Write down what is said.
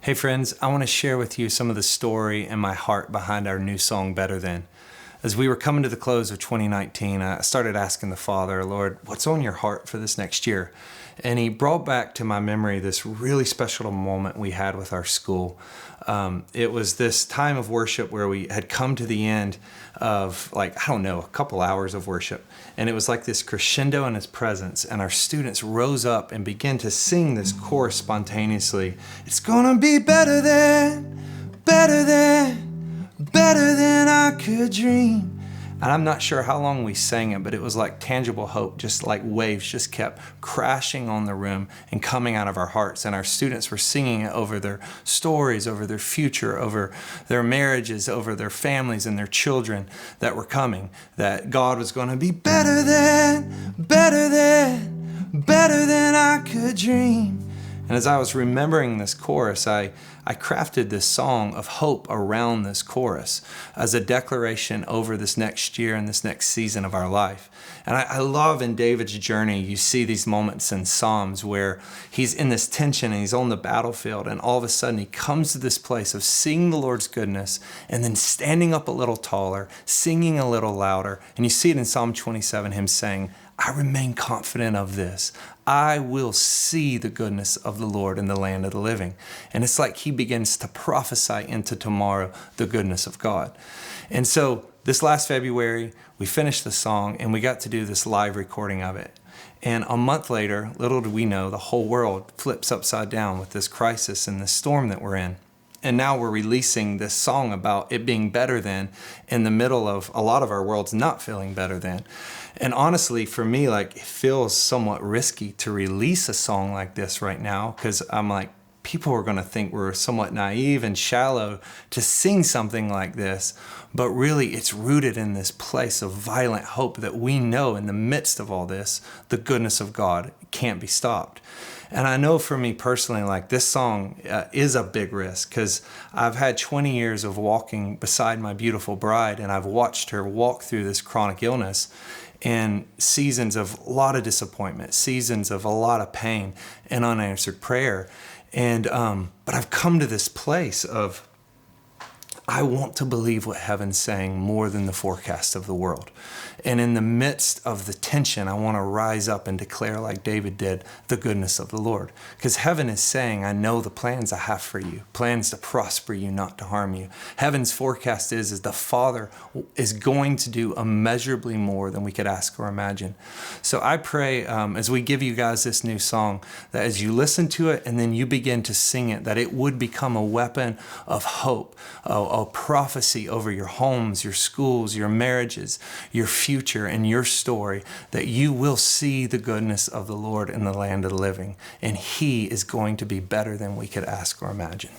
Hey friends, I want to share with you some of the story and my heart behind our new song, Better Than. As we were coming to the close of 2019, I started asking the Father, Lord, what's on your heart for this next year? And He brought back to my memory this really special moment we had with our school. It was this time of worship where we had come to the end of a couple hours of worship. And it was like this crescendo in His presence. And our students rose up and began to sing this chorus spontaneously. It's gonna be better than, better than, better than I could dream. And I'm not sure how long we sang it, but it was like tangible hope, just like waves just kept crashing on the room and coming out of our hearts. And our students were singing it over their stories, over their future, over their marriages, over their families and their children that were coming, that God was going to be better than, better than, better than I could dream. And as I was remembering this chorus, I crafted this song of hope around this chorus as a declaration over this next year and this next season of our life. And I love in David's journey, you see these moments in Psalms where he's in this tension and he's on the battlefield, and all of a sudden he comes to this place of seeing the Lord's goodness and then standing up a little taller, singing a little louder. And you see it in Psalm 27, him saying, I remain confident of this. I will see the goodness of the Lord in the land of the living. And it's like he begins to prophesy into tomorrow the goodness of God. And so this last February, we finished the song and we got to do this live recording of it. And a month later, little did we know, the whole world flips upside down with this crisis and this storm that we're in. And now we're releasing this song about it being better than in the middle of a lot of our world's not feeling better than. And honestly, for me, it feels somewhat risky to release a song like this right now, because I'm like, people are going to think we're somewhat naive and shallow to sing something like this. But really, it's rooted in this place of violent hope that we know in the midst of all this, the goodness of God can't be stopped. And I know for me personally, this song is a big risk, because I've had 20 years of walking beside my beautiful bride, and I've watched her walk through this chronic illness and seasons of a lot of disappointment, seasons of a lot of pain and unanswered prayer. And but I've come to this place of, I want to believe what heaven's saying more than the forecast of the world. And in the midst of the tension, I want to rise up and declare, like David did, the goodness of the Lord. Because heaven is saying, I know the plans I have for you, plans to prosper you, not to harm you. Heaven's forecast is the Father is going to do immeasurably more than we could ask or imagine. So I pray, as we give you guys this new song, that as you listen to it and then you begin to sing it, that it would become a weapon of hope, a prophecy over your homes, your schools, your marriages, your future, and your story, that you will see the goodness of the Lord in the land of the living. And He is going to be better than we could ask or imagine.